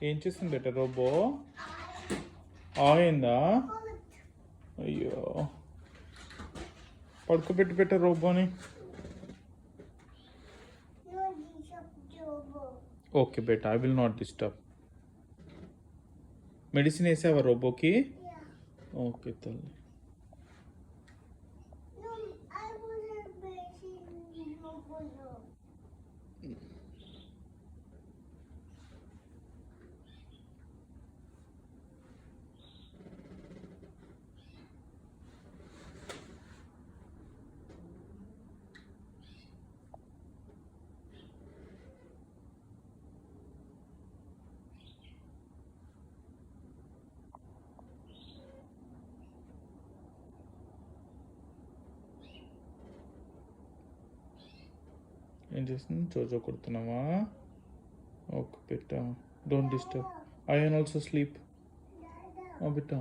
ఏం చేస్తుంది better robo? ఆయిందా? అయ్యో, పడుకోబెట్టి పెట్ట రోబోని. ఓకే బేటా, I will not disturb. Medicine వేసావా రోబోకి? ఓకే తల్లి. ఏం చేస్తుంది? జోజో కొడుతున్నావా? ఓకే బెట్టా, don't disturb. I also sleep. బెట్టా